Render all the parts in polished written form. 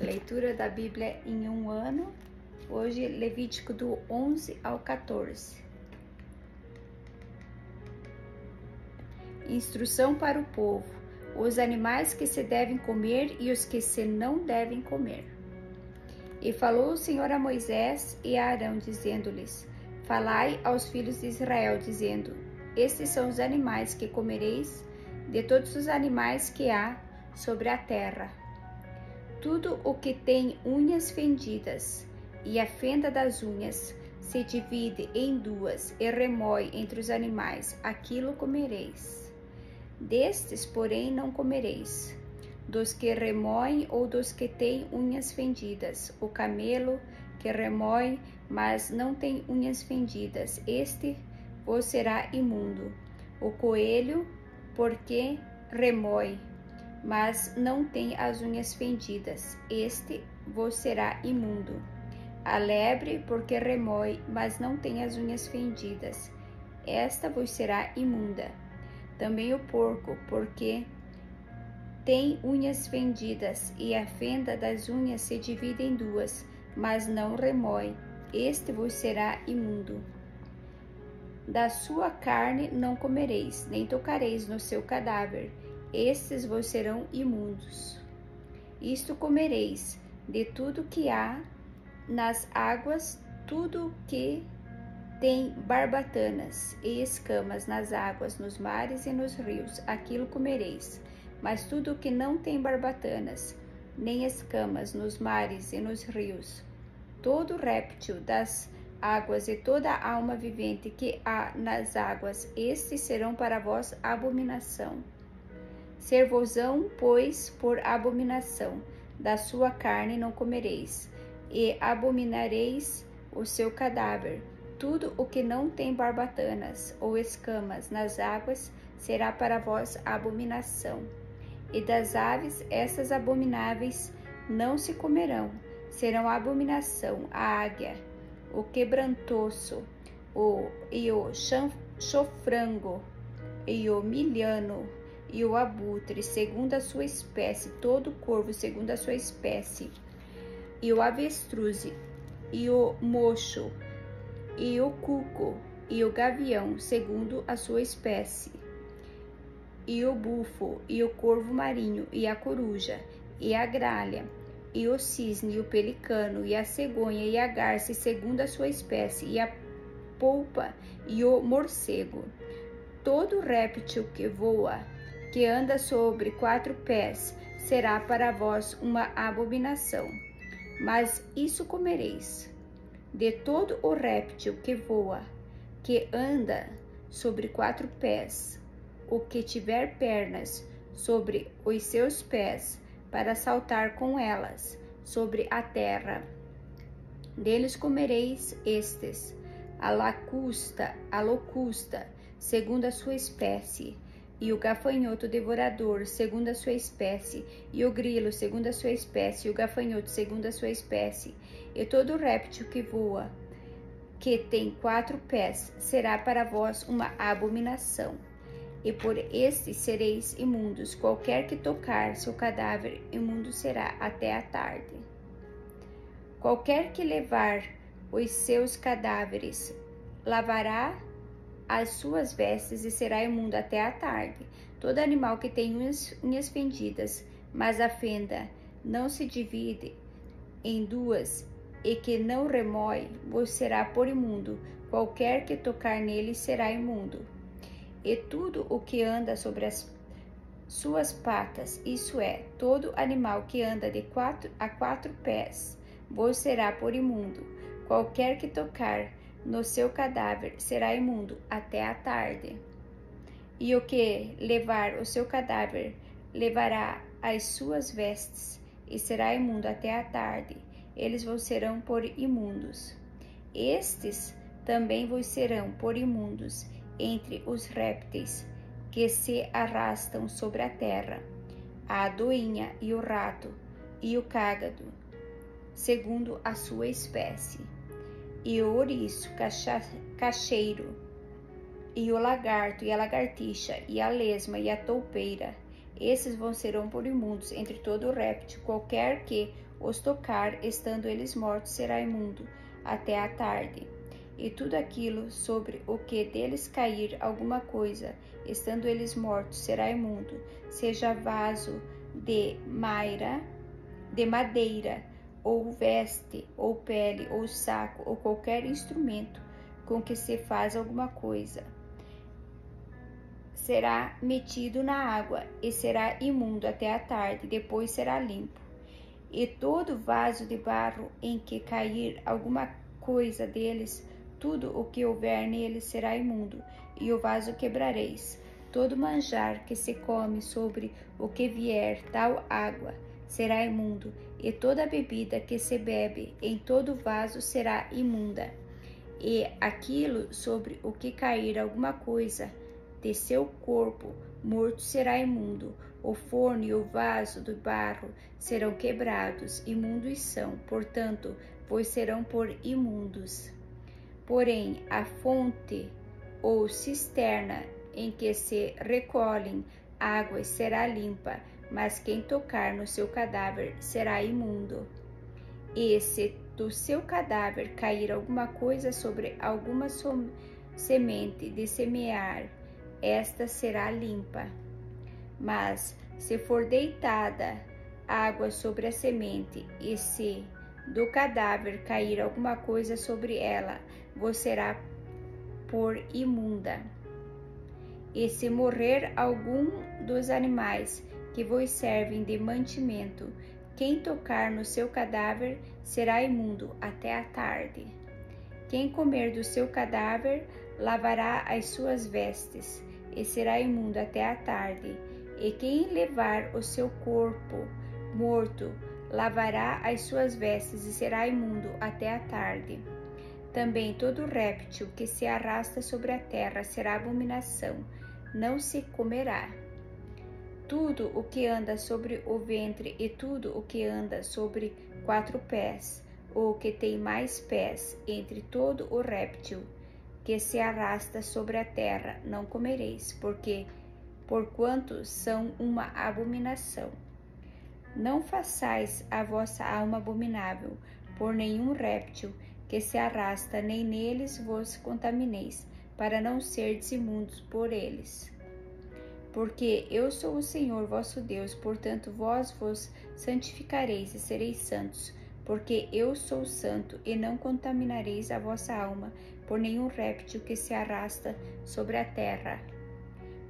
Leitura da Bíblia em um ano. Hoje, Levítico do 11 ao 14. Instrução para o povo: os animais que se devem comer e os que se não devem comer. E falou o Senhor a Moisés e a Arão, dizendo-lhes: falai aos filhos de Israel, dizendo: estes são os animais que comereis de todos os animais que há sobre a terra. Tudo o que tem unhas fendidas, e a fenda das unhas se divide em duas e remói entre os animais, aquilo comereis. Destes, porém, não comereis: dos que remoem ou dos que têm unhas fendidas. O camelo que remói, mas não tem unhas fendidas, este vos será imundo. O coelho, porque remói, mas não tem as unhas fendidas, este vos será imundo. A lebre, porque remói, mas não tem as unhas fendidas, esta vos será imunda. Também o porco, porque tem unhas fendidas, e a fenda das unhas se divide em duas, mas não remói, este vos será imundo. Da sua carne não comereis, nem tocareis no seu cadáver, estes vos serão imundos. Isto comereis de tudo que há nas águas, tudo que tem barbatanas e escamas nas águas, nos mares e nos rios, aquilo comereis. Mas tudo que não tem barbatanas, nem escamas nos mares e nos rios, todo réptil das águas e toda alma vivente que há nas águas, estes serão para vós abominação. Ser-vos-ão, pois, por abominação, da sua carne não comereis, e abominareis o seu cadáver. Tudo o que não tem barbatanas ou escamas nas águas será para vós abominação. E das aves, essas abomináveis não se comerão, serão abominação: a águia, o quebrantoso, e o chofrango, e o milhano, e o abutre, segundo a sua espécie, todo corvo, segundo a sua espécie, e o avestruz, e o mocho, e o cuco, e o gavião, segundo a sua espécie, e o bufo, e o corvo marinho, e a coruja, e a gralha, e o cisne, e o pelicano, e a cegonha, e a garça, segundo a sua espécie, e a polpa, e o morcego. Todo réptil que voa, que anda sobre 4 pés, será para vós uma abominação. Mas isso comereis: de todo o réptil que voa, que anda sobre 4 pés, o que tiver pernas sobre os seus pés, para saltar com elas sobre a terra. Deles comereis estes: a locusta, segundo a sua espécie, e o gafanhoto devorador, segundo a sua espécie, e o grilo, segundo a sua espécie, e o gafanhoto, segundo a sua espécie, e todo réptil que voa, que tem 4 pés, será para vós uma abominação. E por estes sereis imundos: qualquer que tocar seu cadáver, imundo será até a tarde. Qualquer que levar os seus cadáveres, lavará as suas vestes e será imundo até a tarde. Todo animal que tem unhas fendidas, mas a fenda não se divide em duas, e que não remói, vos será por imundo: qualquer que tocar nele será imundo. E tudo o que anda sobre as suas patas, isso é, todo animal que anda de 4 a 4 pés, vos será por imundo. Qualquer que tocar no seu cadáver será imundo até a tarde. E o que levar o seu cadáver levará as suas vestes, e será imundo até a tarde. Eles vos serão por imundos. Estes também vos serão por imundos entre os répteis que se arrastam sobre a terra: a adoinha, e o rato, e o cágado, segundo a sua espécie, e o ouriço, cacheiro, e o lagarto, e a lagartixa, e a lesma, e a toupeira. Esses vos serão por imundos entre todo réptil: qualquer que os tocar, estando eles mortos, será imundo até a tarde. E tudo aquilo sobre o que deles cair alguma coisa, estando eles mortos, será imundo, seja vaso de madeira, ou veste, ou pele, ou saco, ou qualquer instrumento com que se faz alguma coisa. Será metido na água, e será imundo até a tarde, depois será limpo. E todo vaso de barro em que cair alguma coisa deles, tudo o que houver nele será imundo, e o vaso quebrareis. Todo manjar que se come sobre o que vier tal água será imundo, e toda bebida que se bebe em todo vaso será imunda. E aquilo sobre o que cair alguma coisa de seu corpo morto será imundo. O forno e o vaso de barro serão quebrados, imundos são, portanto, vos serão por imundos. Porém, a fonte ou cisterna em que se recolhem águas será limpa, mas quem tocar no seu cadáver será imundo. E se do seu cadáver cair alguma coisa sobre alguma semente de semear, esta será limpa. Mas se for deitada água sobre a semente, e se do cadáver cair alguma coisa sobre ela, vos será por imunda. E se morrer algum dos animais que vos servem de mantimento, quem tocar no seu cadáver será imundo até a tarde. Quem comer do seu cadáver lavará as suas vestes, e será imundo até a tarde. E quem levar o seu corpo morto lavará as suas vestes, e será imundo até a tarde. Também todo réptil que se arrasta sobre a terra será abominação, não se comerá. Tudo o que anda sobre o ventre, e tudo o que anda sobre 4 pés, ou que tem mais pés, entre todo o réptil que se arrasta sobre a terra, não comereis, porquanto são uma abominação. Não façais a vossa alma abominável por nenhum réptil que se arrasta, nem neles vos contamineis, para não serdes imundos por eles. Porque eu sou o Senhor vosso Deus, portanto vós vos santificareis e sereis santos, porque eu sou santo, e não contaminareis a vossa alma por nenhum réptil que se arrasta sobre a terra.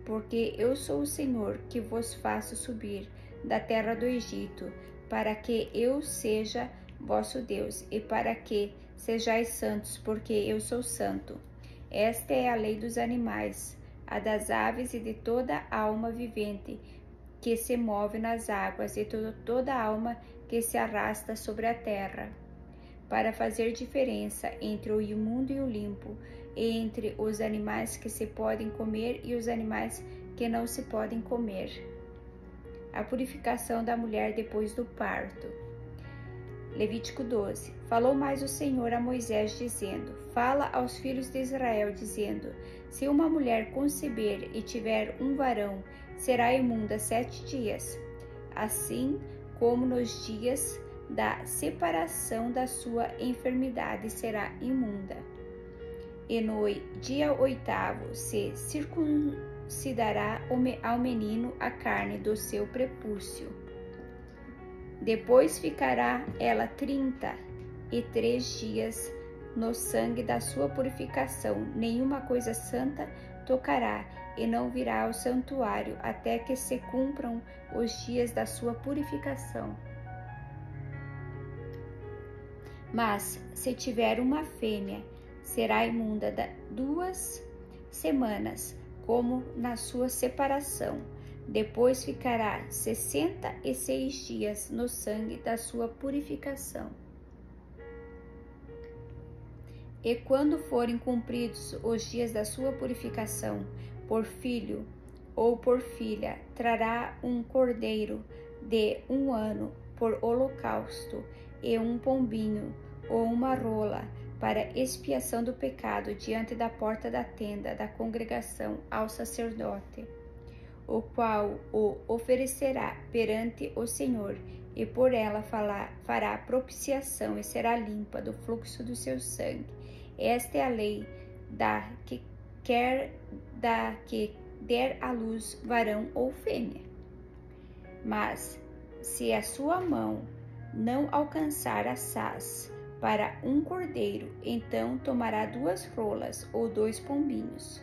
Porque eu sou o Senhor que vos faço subir da terra do Egito, para que eu seja vosso Deus, e para que sejais santos, porque eu sou santo. Esta é a lei dos animais, a das aves e de toda alma vivente que se move nas águas, e toda alma que se arrasta sobre a terra, para fazer diferença entre o imundo e o limpo, e entre os animais que se podem comer e os animais que não se podem comer. A purificação da mulher depois do parto. Levítico 12. Falou mais o Senhor a Moisés, dizendo: Fala aos filhos de Israel, dizendo: Se uma mulher conceber e tiver um varão, será imunda 7 dias, assim como nos dias da separação da sua enfermidade será imunda. E no dia 8º se circuncidará ao menino a carne do seu prepúcio. Depois ficará ela 33 dias no sangue da sua purificação. Nenhuma coisa santa tocará, e não virá ao santuário até que se cumpram os dias da sua purificação. Mas se tiver uma fêmea, será imunda 2 semanas, como na sua separação. Depois ficará 66 dias no sangue da sua purificação. E quando forem cumpridos os dias da sua purificação, por filho ou por filha, trará um cordeiro de 1 ano por holocausto, e um pombinho ou uma rola para expiação do pecado diante da porta da tenda da congregação ao sacerdote, o qual o oferecerá perante o Senhor e por ela fará propiciação e será limpa do fluxo do seu sangue. Esta é a lei da que der à luz varão ou fêmea. Mas se a sua mão não alcançar assaz para um cordeiro, então tomará 2 rolas ou 2 pombinhos,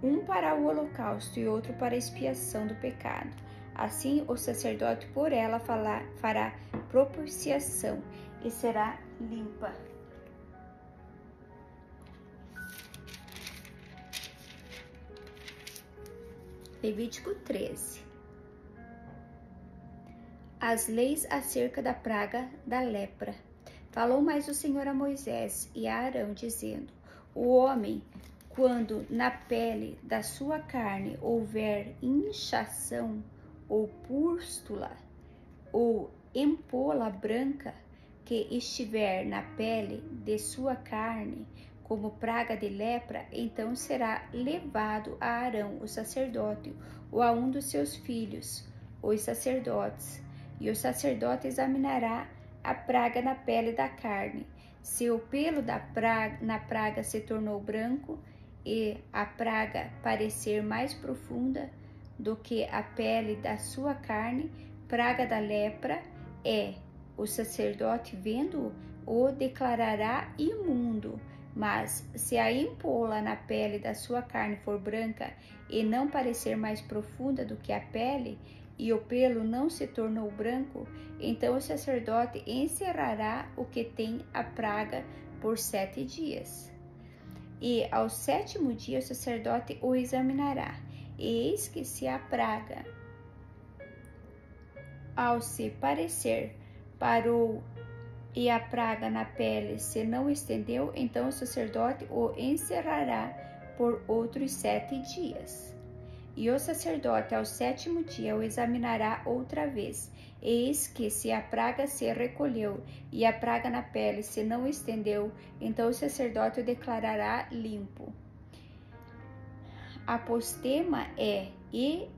um para o holocausto e outro para a expiação do pecado. Assim o sacerdote por ela fará propiciação e será limpa. Levítico 13. As leis acerca da praga da lepra. Falou mais o Senhor a Moisés e a Arão, dizendo: o homem, quando na pele da sua carne houver inchação, ou pústula, ou empola branca, que estiver na pele de sua carne, como praga de lepra, então será levado a Arão, o sacerdote, ou a um dos seus filhos, os sacerdotes, e o sacerdote examinará a praga na pele da carne. Se o pelo na praga se tornou branco e a praga parecer mais profunda do que a pele da sua carne, praga da lepra é. O sacerdote, vendo-o, o declarará imundo. Mas se a empola na pele da sua carne for branca e não parecer mais profunda do que a pele, e o pelo não se tornou branco, então o sacerdote encerrará o que tem a praga por 7 dias. E ao 7º dia o sacerdote o examinará, e eis que se a praga, ao se parecer, parou e a praga na pele se não estendeu, então o sacerdote o encerrará por outros 7 dias. E o sacerdote ao 7º dia o examinará outra vez. Eis que se a praga se recolheu e a praga na pele se não estendeu, então o sacerdote o declarará limpo. Apostema e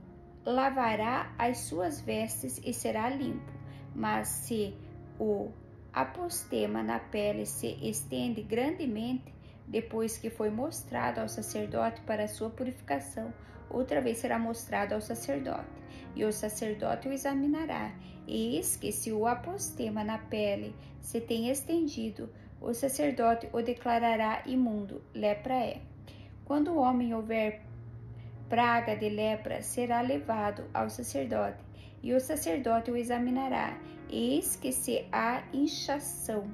lavará as suas vestes e será limpo. Mas se o apostema na pele se estende grandemente, depois que foi mostrado ao sacerdote para a sua purificação, outra vez será mostrado ao sacerdote, e o sacerdote o examinará. E eis que se o apostema na pele se tem estendido, o sacerdote o declarará imundo, lepra é. Quando o homem houver praga de lepra, será levado ao sacerdote, e o sacerdote o examinará. Eis que se há inchação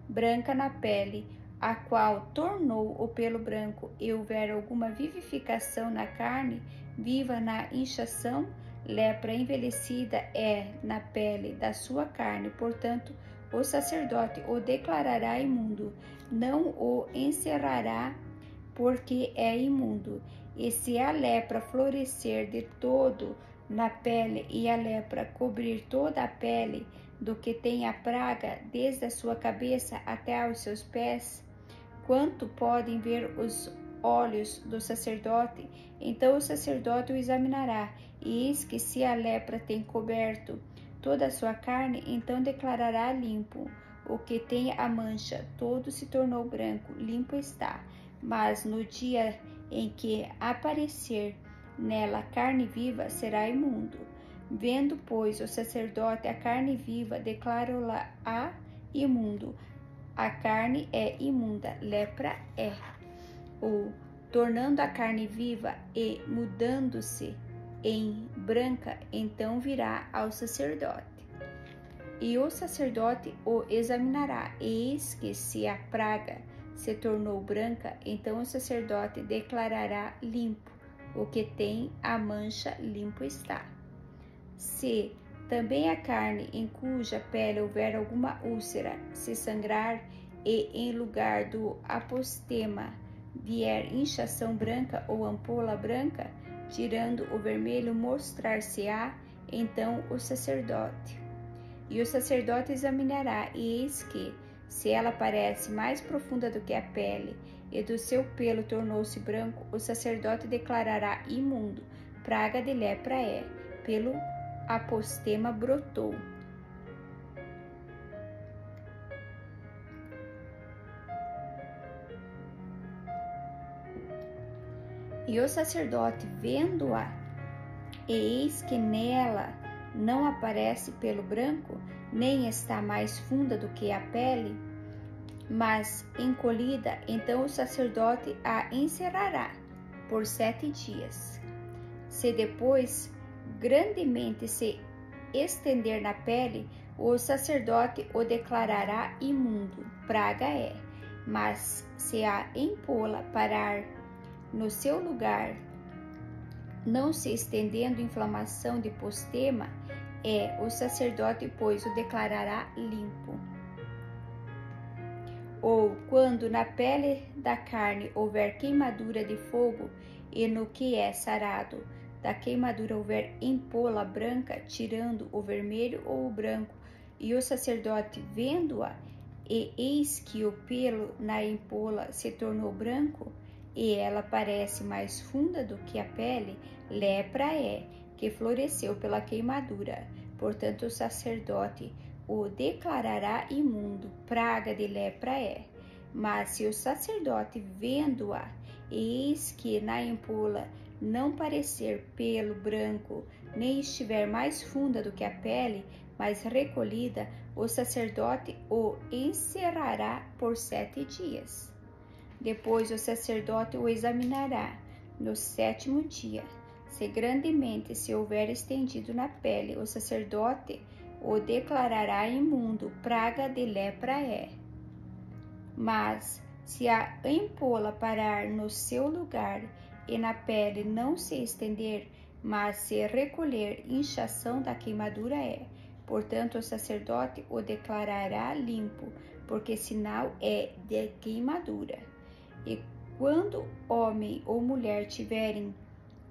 branca na pele, a qual tornou o pelo branco, e houver alguma vivificação na carne, viva na inchação, lepra envelhecida é na pele da sua carne, portanto, o sacerdote o declarará imundo, não o encerrará, porque é imundo. E se a lepra florescer de todo na pele, e a lepra cobrir toda a pele do que tem a praga, desde a sua cabeça até aos seus pés, quanto podem ver os olhos do sacerdote, então o sacerdote o examinará, e eis que se a lepra tem coberto toda a sua carne, então declarará limpo. O que tem a mancha, todo se tornou branco, limpo está. Mas no dia em que aparecer nela carne viva, será imundo. Vendo, pois, o sacerdote a carne viva, declarou-la imundo. A carne é imunda, lepra é. Ou, tornando a carne viva e mudando-se em branca, então virá ao sacerdote. E o sacerdote o examinará, eis que se a praga se tornou branca, então o sacerdote declarará limpo. O que tem a mancha, limpo está. Se também a carne em cuja pele houver alguma úlcera se sangrar, e em lugar do apostema vier inchação branca ou ampola branca, tirando o vermelho, mostrar-se-á então o sacerdote. E o sacerdote examinará, e eis que, se ela parece mais profunda do que a pele, e do seu pelo tornou-se branco, o sacerdote declarará imundo, praga de lepra é, pelo apostema brotou. E o sacerdote, vendo-a, e eis que nela não aparece pelo branco, nem está mais funda do que a pele, mas encolhida, então o sacerdote a encerrará por 7 dias. Se depois grandemente se estender na pele, o sacerdote o declarará imundo, praga é. Mas se a empola parar no seu lugar, não se estendendo inflamação de postema, o sacerdote, pois, o declarará limpo. Ou quando na pele da carne houver queimadura de fogo, e no que é sarado da queimadura houver empola branca, tirando o vermelho ou o branco, e o sacerdote vendo-a, e eis que o pelo na empola se tornou branco, e ela parece mais funda do que a pele, lepra é, que floresceu pela queimadura. Portanto, o sacerdote o declarará imundo, praga de lepra é. Mas se o sacerdote, vendo-a, eis que na empola não parecer pelo branco, nem estiver mais funda do que a pele, mas recolhida, o sacerdote o encerrará por 7 dias. Depois o sacerdote o examinará no 7º dia. Se grandemente se houver estendido na pele, o sacerdote o declarará imundo, praga de lepra é. Mas se a empola parar no seu lugar e na pele não se estender, mas se recolher, inchação da queimadura é. Portanto, o sacerdote o declarará limpo, porque sinal é de queimadura. E quando homem ou mulher tiverem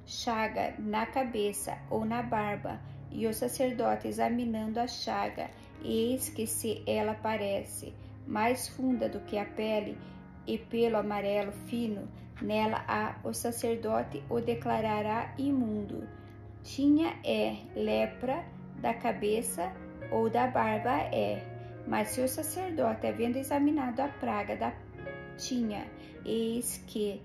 chaga na cabeça ou na barba, e o sacerdote examinando a chaga, eis que se ela parece mais funda do que a pele, e pelo amarelo fino, nela o sacerdote o declarará imundo. Tinha lepra da cabeça ou da barba é. Mas se o sacerdote, havendo examinado a praga da tinha, eis que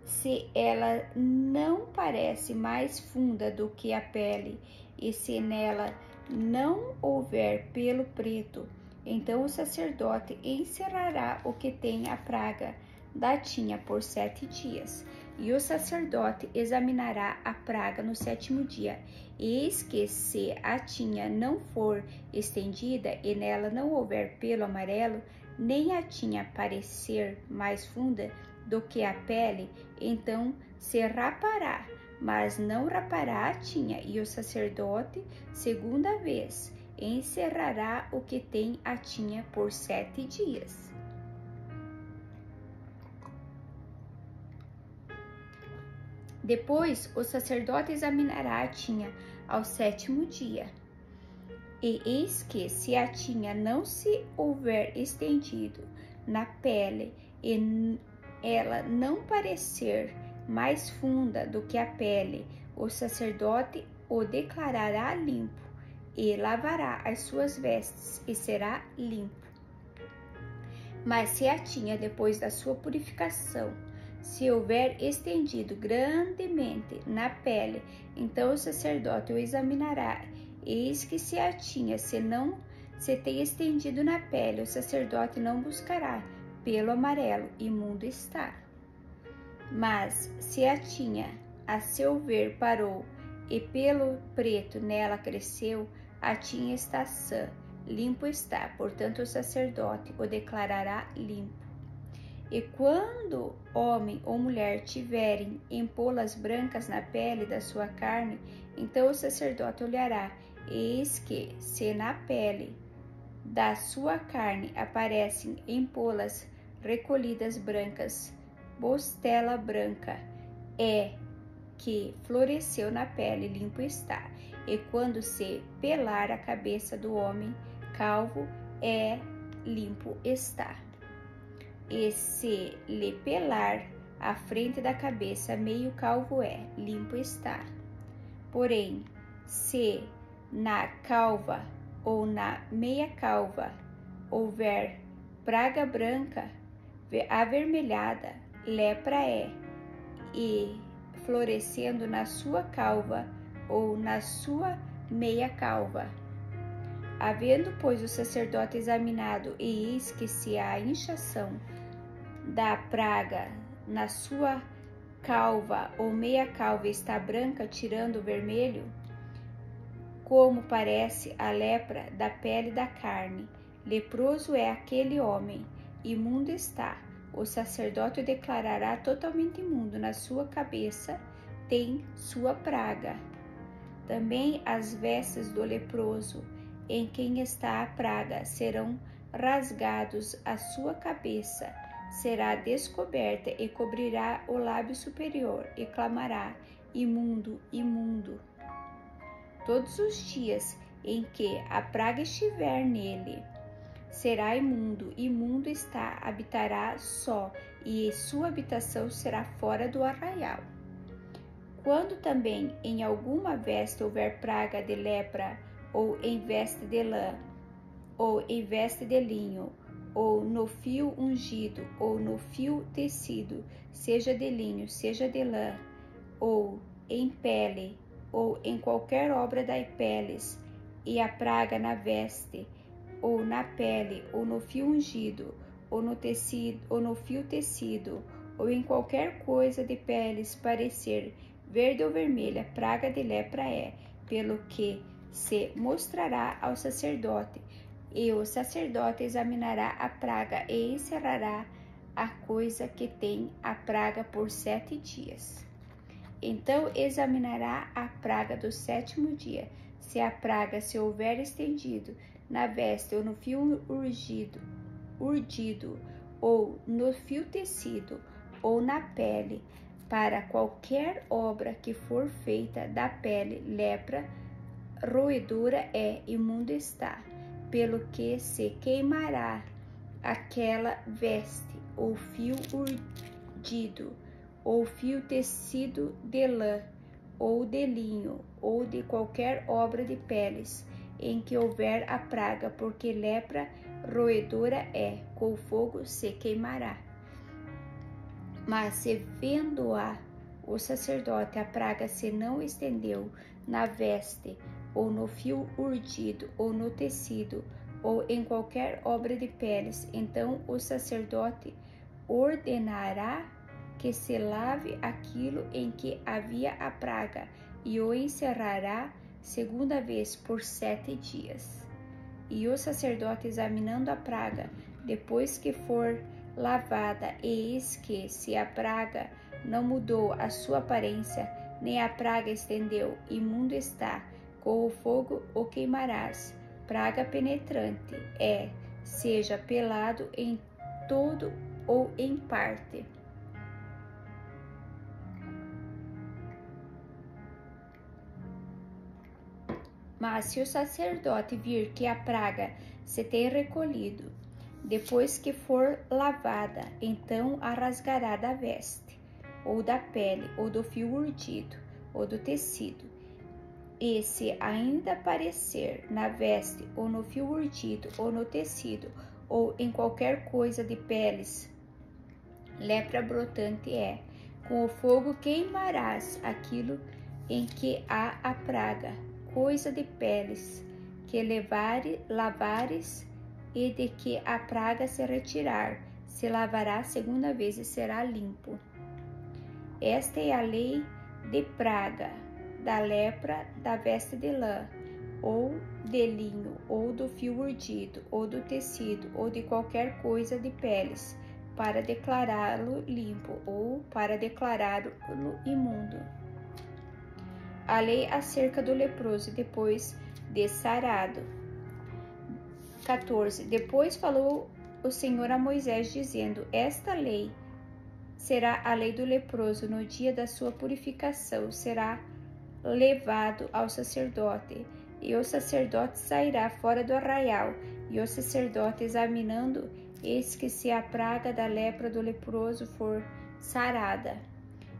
se ela não parece mais funda do que a pele, e se nela não houver pelo preto, então o sacerdote encerrará o que tem a praga da tinha por 7 dias. E o sacerdote examinará a praga no 7º dia. Eis que se a tinha não for estendida e nela não houver pelo amarelo, nem a tinha parecer mais funda do que a pele, então se rapará, mas não rapará a tinha, e o sacerdote, segunda vez, encerrará o que tem a tinha por 7 dias. Depois o sacerdote examinará a tinha ao 7º dia. E eis que, se a tinha não se houver estendido na pele e ela não parecer mais funda do que a pele, o sacerdote o declarará limpo e lavará as suas vestes e será limpo. Mas se a tinha, depois da sua purificação, se houver estendido grandemente na pele, então o sacerdote o examinará. Eis que se a tinha se tem estendido na pele, o sacerdote não buscará pelo amarelo, imundo está. Mas se a tinha, a seu ver, parou, e pelo preto nela cresceu, a tinha está sã, limpo está. Portanto, o sacerdote o declarará limpo. E quando homem ou mulher tiverem empolas brancas na pele da sua carne, então o sacerdote olhará, eis que, se na pele da sua carne aparecem empolas recolhidas brancas, bostela branca, que floresceu na pele, limpo está. E quando se pelar a cabeça do homem calvo, limpo está. E se lhe pelar a frente da cabeça, meio calvo limpo está. Porém, se na calva ou na meia calva houver praga branca avermelhada, lepra e florescendo na sua calva ou na sua meia calva. Havendo, pois, o sacerdote examinado, e eis que se a inchação da praga na sua calva ou meia calva está branca, tirando o vermelho, como parece a lepra da pele da carne, leproso é aquele homem, imundo está. O sacerdote o declarará totalmente imundo, na sua cabeça tem sua praga. Também as vestes do leproso, em quem está a praga, serão rasgados, a sua cabeça será descoberta e cobrirá o lábio superior, e clamará: imundo, imundo. Todos os dias em que a praga estiver nele, será imundo, imundo está, habitará só, e sua habitação será fora do arraial. Quando também em alguma veste houver praga de lepra, ou em veste de lã, ou em veste de linho, ou no fio ungido, ou no fio tecido, seja de linho, seja de lã, ou em pele, ou em qualquer obra das peles, e a praga na veste, ou na pele, ou no fio ungido, ou no tecido, ou no fio tecido, ou em qualquer coisa de peles parecer verde ou vermelha, praga de lepra é, pelo que se mostrará ao sacerdote, e o sacerdote examinará a praga e encerrará a coisa que tem a praga por 7 dias. Então examinará a praga do 7º dia. Se a praga se houver estendido na veste ou no fio urdido, ou no fio tecido, ou na pele, para qualquer obra que for feita da pele, lepra, roedora é, imundo está, pelo que se queimará aquela veste, ou fio urdido, ou fio tecido de lã, ou de linho, ou de qualquer obra de peles, em que houver a praga, porque lepra roedora é, com fogo se queimará. Mas se vendo-a o sacerdote, a praga se não estendeu na veste, ou no fio urdido, ou no tecido, ou em qualquer obra de peles, então o sacerdote ordenará que se lave aquilo em que havia a praga, e o encerrará segunda vez por 7 dias. E o sacerdote, examinando a praga, depois que for lavada, e eis que, se a praga não mudou a sua aparência, nem a praga estendeu, imundo está, com o fogo o queimarás. Praga penetrante é, seja pelado em todo ou em parte. Mas se o sacerdote vir que a praga se tem recolhido, depois que for lavada, então a rasgará da veste, ou da pele, ou do fio urdido, ou do tecido. E se ainda aparecer na veste, ou no fio urdido, ou no tecido, ou em qualquer coisa de peles, lepra brotante é. Com o fogo queimarás aquilo em que há a praga, coisa de peles, que lavares, e de que a praga se retirar, se lavará segunda vez e será limpo. Esta é a lei de praga, da lepra, da veste de lã, ou de linho, ou do fio urdido, ou do tecido, ou de qualquer coisa de peles, para declará-lo limpo, ou para declará-lo imundo. A lei acerca do leproso depois de sarado. 14. Depois falou o Senhor a Moisés, dizendo: esta lei será a lei do leproso no dia da sua purificação, será levado ao sacerdote, e o sacerdote sairá fora do arraial, e o sacerdote, examinando, eis que se a praga da lepra do leproso for sarada,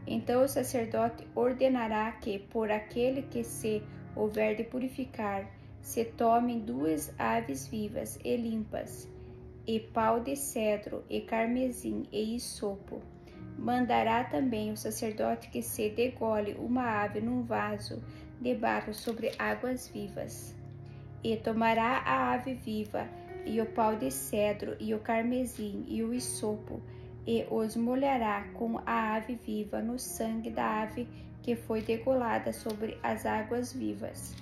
então o sacerdote ordenará que, por aquele que se houver de purificar, se tomem 2 aves vivas e limpas, e pau de cedro, e carmesim, e hisopo, Mandará também o sacerdote que se degole uma ave num vaso de barro sobre águas vivas. E tomará a ave viva, e o pau de cedro, e o carmesim, e o hisopo, e os molhará com a ave viva no sangue da ave que foi degolada sobre as águas vivas.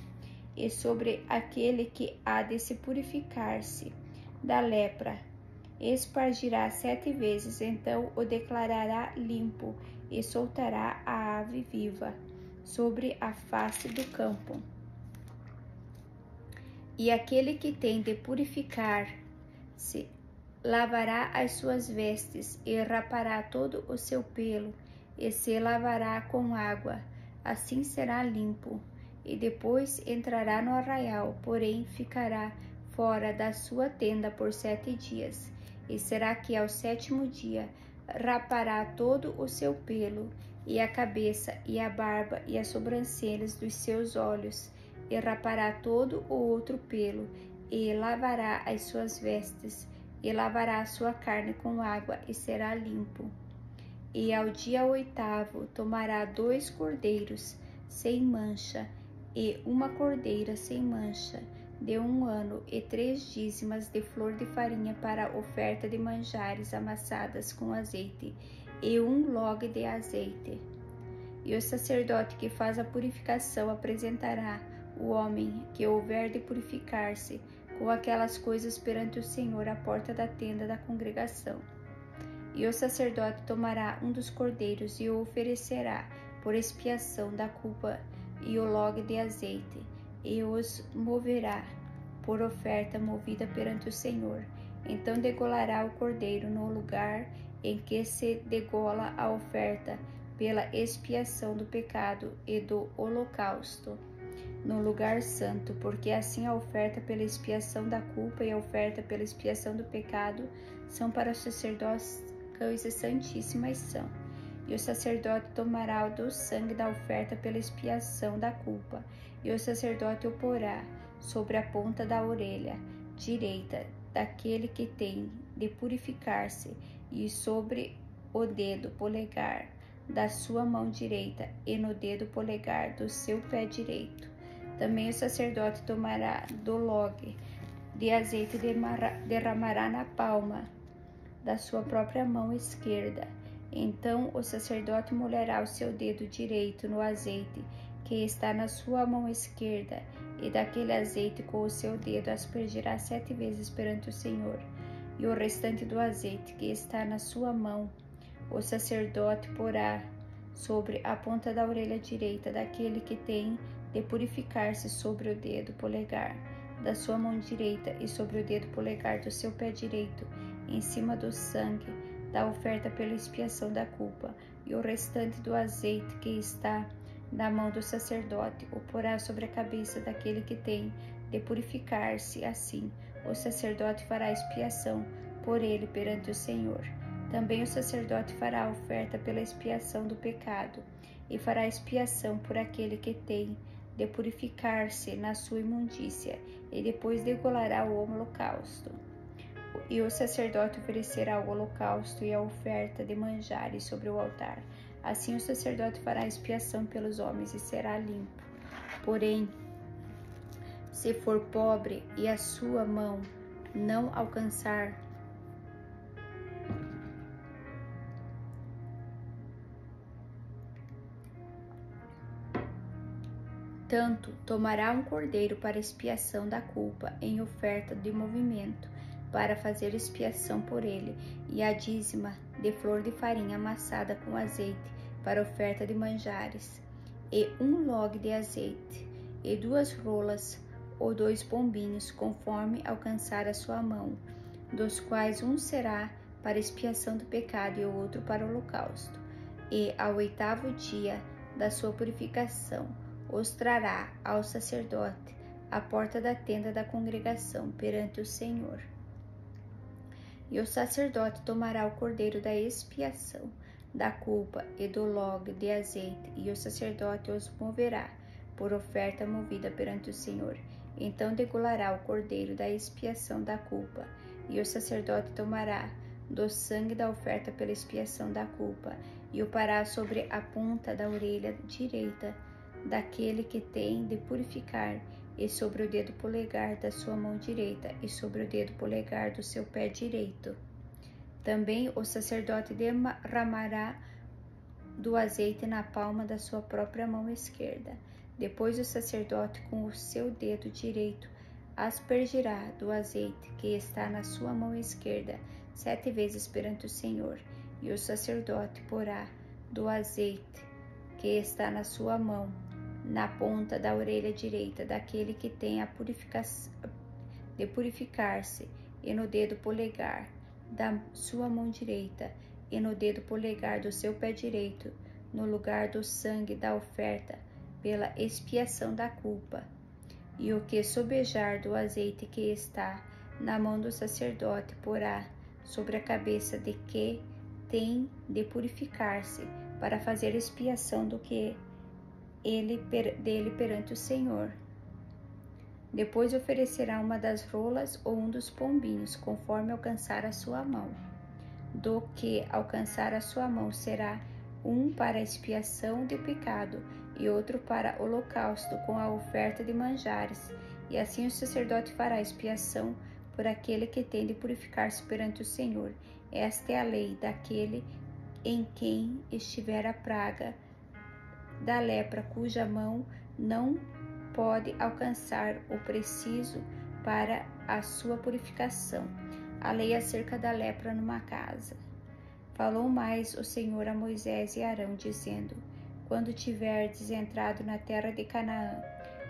E sobre aquele que há de se purificar-se da lepra, espargirá 7 vezes, então o declarará limpo, e soltará a ave viva sobre a face do campo. E aquele que tem de purificar-se lavará as suas vestes, e rapará todo o seu pelo, e se lavará com água, assim será limpo. E depois entrará no arraial, porém ficará fora da sua tenda por 7 dias. E será que ao 7º dia rapará todo o seu pelo, e a cabeça, e a barba, e as sobrancelhas dos seus olhos, e rapará todo o outro pelo, e lavará as suas vestes, e lavará a sua carne com água, e será limpo. E ao dia 8º tomará 2 cordeiros sem mancha, e uma cordeira sem mancha, de 1 ano, e 3 dízimas de flor de farinha para oferta de manjares amassadas com azeite, e 1 log de azeite. E o sacerdote que faz a purificação apresentará o homem que houver de purificar-se com aquelas coisas perante o Senhor à porta da tenda da congregação. E o sacerdote tomará um dos cordeiros e o oferecerá por expiação da culpa e o log de azeite, e os moverá por oferta movida perante o Senhor. Então degolará o cordeiro no lugar em que se degola a oferta pela expiação do pecado e do holocausto, no lugar santo, porque assim a oferta pela expiação da culpa e a oferta pela expiação do pecado são para os sacerdotes coisas santíssimas são. E o sacerdote tomará do sangue da oferta pela expiação da culpa, e o sacerdote o porá sobre a ponta da orelha direita daquele que tem de purificar-se, e sobre o dedo polegar da sua mão direita, e no dedo polegar do seu pé direito. Também o sacerdote tomará do log de azeite e derramará na palma da sua própria mão esquerda. Então o sacerdote molhará o seu dedo direito no azeite que está na sua mão esquerda, e daquele azeite com o seu dedo aspergirá 7 vezes perante o Senhor. E o restante do azeite que está na sua mão, o sacerdote porá sobre a ponta da orelha direita daquele que tem de purificar-se, sobre o dedo polegar da sua mão direita e sobre o dedo polegar do seu pé direito, em cima do sangue da oferta pela expiação da culpa. E o restante do azeite que está na mão do sacerdote o porá sobre a cabeça daquele que tem de purificar-se. Assim o sacerdote fará expiação por ele perante o Senhor. Também o sacerdote fará a oferta pela expiação do pecado, e fará expiação por aquele que tem de purificar-se na sua imundícia, e depois degolará o holocausto. E o sacerdote oferecerá o holocausto e a oferta de manjares sobre o altar. Assim o sacerdote fará expiação pelos homens e será limpo. Porém, se for pobre e a sua mão não alcançar tanto, tomará um cordeiro para expiação da culpa em oferta de movimento, para fazer expiação por ele, e a dízima de flor de farinha amassada com azeite para oferta de manjares, e 1 log de azeite, e 2 rolas ou 2 pombinhos, conforme alcançar a sua mão, dos quais um será para expiação do pecado e o outro para o holocausto. E ao 8º dia da sua purificação os trará ao sacerdote à porta da tenda da congregação perante o Senhor. E o sacerdote tomará o cordeiro da expiação da culpa e do log de azeite, e o sacerdote os moverá por oferta movida perante o Senhor. Então degolará o cordeiro da expiação da culpa, e o sacerdote tomará do sangue da oferta pela expiação da culpa, e o porá sobre a ponta da orelha direita daquele que tem de purificar, e sobre o dedo polegar da sua mão direita, e sobre o dedo polegar do seu pé direito. Também o sacerdote derramará do azeite na palma da sua própria mão esquerda. Depois o sacerdote, com o seu dedo direito, aspergirá do azeite que está na sua mão esquerda 7 vezes perante o Senhor, e o sacerdote porá do azeite que está na sua mão na ponta da orelha direita daquele que tem de purificar-se, e no dedo polegar da sua mão direita, e no dedo polegar do seu pé direito, no lugar do sangue da oferta pela expiação da culpa. E o que sobejar do azeite que está na mão do sacerdote porá sobre a cabeça de que tem de purificar-se, para fazer expiação do que dele perante o Senhor. Depois oferecerá uma das rolas ou um dos pombinhos, conforme alcançar a sua mão. Do que alcançar a sua mão será um para expiação de pecado e outro para holocausto com a oferta de manjares. E assim o sacerdote fará expiação por aquele que tem de purificar-se perante o Senhor. Esta é a lei daquele em quem estiver a praga da lepra, cuja mão não pode alcançar o preciso para a sua purificação. A lei acerca da lepra numa casa. Falou mais o Senhor a Moisés e Arão, dizendo: quando tiverdes entrado na terra de Canaã,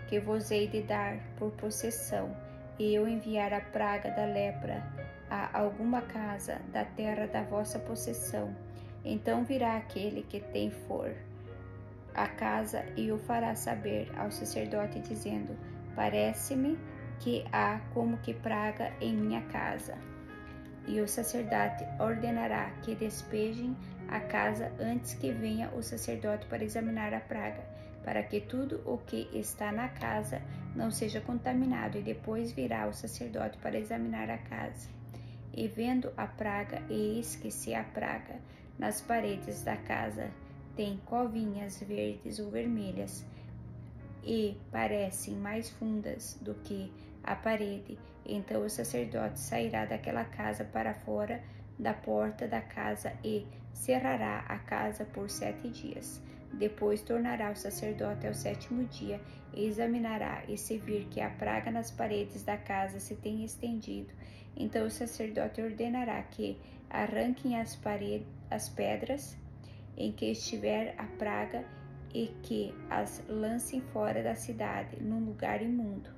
que vos hei de dar por possessão, e eu enviar a praga da lepra a alguma casa da terra da vossa possessão, então virá aquele que tem for a casa e o fará saber ao sacerdote, dizendo: parece-me que há como que praga em minha casa. E o sacerdote ordenará que despejem a casa antes que venha o sacerdote para examinar a praga, para que tudo o que está na casa não seja contaminado, e depois virá o sacerdote para examinar a casa. E vendo a praga, eis que se a praga nas paredes da casa tem covinhas verdes ou vermelhas, e parecem mais fundas do que a parede, então o sacerdote sairá daquela casa para fora da porta da casa e cerrará a casa por 7 dias. Depois tornará o sacerdote ao 7º dia e examinará, e se vir que a praga nas paredes da casa se tem estendido, então o sacerdote ordenará que arranquem as pedras em que estiver a praga e que as lancem fora da cidade, num lugar imundo,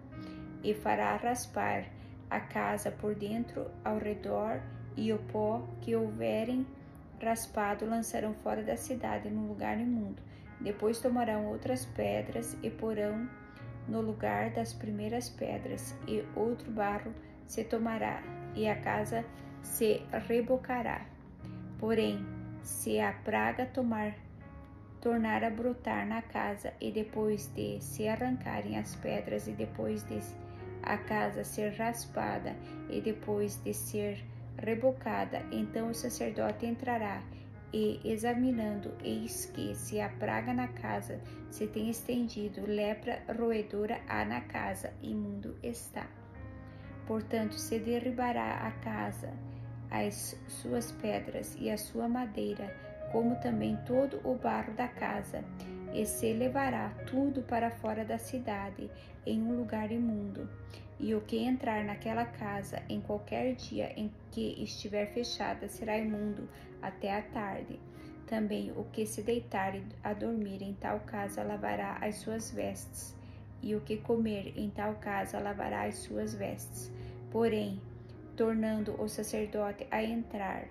e fará raspar a casa por dentro ao redor, e o pó que houverem raspado lançarão fora da cidade, num lugar imundo. Depois tomarão outras pedras e porão no lugar das primeiras pedras, e outro barro se tomará, e a casa se rebocará. Porém, se a praga tornar a brotar na casa, e depois de se arrancarem as pedras, e depois de a casa ser raspada, e depois de ser rebocada, então o sacerdote entrará, e examinando, eis que se a praga na casa se tem estendido, lepra roedora há na casa, imundo está. Portanto, se derribará a casa, as suas pedras e a sua madeira, como também todo o barro da casa, e se levará tudo para fora da cidade, em um lugar imundo. E o que entrar naquela casa em qualquer dia em que estiver fechada será imundo até a tarde. Também o que se deitar a dormir em tal casa lavará as suas vestes, e o que comer em tal casa lavará as suas vestes. Porém, tornando o sacerdote a entrar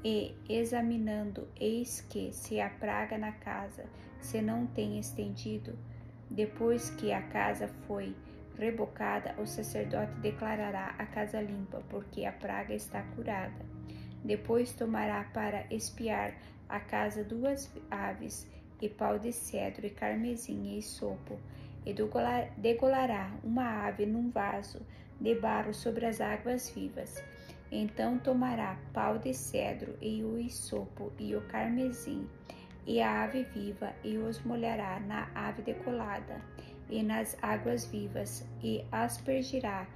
e examinando, eis que se a praga na casa se não tem estendido, depois que a casa foi rebocada, o sacerdote declarará a casa limpa, porque a praga está curada. Depois tomará para espiar a casa 2 aves, e pau de cedro, e carmesim, e isopo, e degolará uma ave num vaso de barro sobre as águas vivas, Então tomará pau de cedro, e o hisopo, e o carmesim, e a ave viva, e os molhará na ave decolada, e nas águas vivas, e aspergirá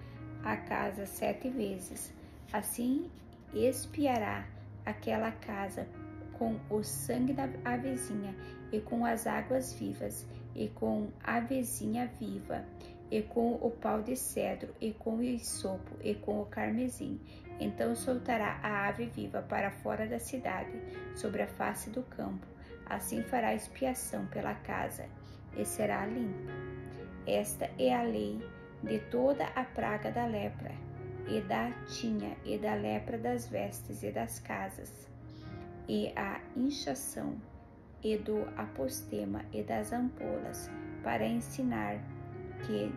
a casa 7 vezes. Assim expiará aquela casa com o sangue da avezinha, e com as águas vivas, e com a avezinha viva, e com o pau de cedro, e com o hisopo, e com o carmesim. Então soltará a ave viva para fora da cidade, sobre a face do campo. Assim fará expiação pela casa, e será limpa. Esta é a lei de toda a praga da lepra, e da tinha, e da lepra das vestes e das casas, e a inchação, e do apostema, e das ampolas, para ensinar que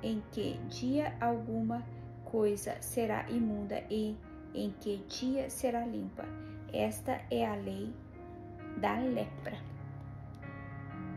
em que dia alguma coisa será imunda e em que dia será limpa. Esta é a lei da lepra.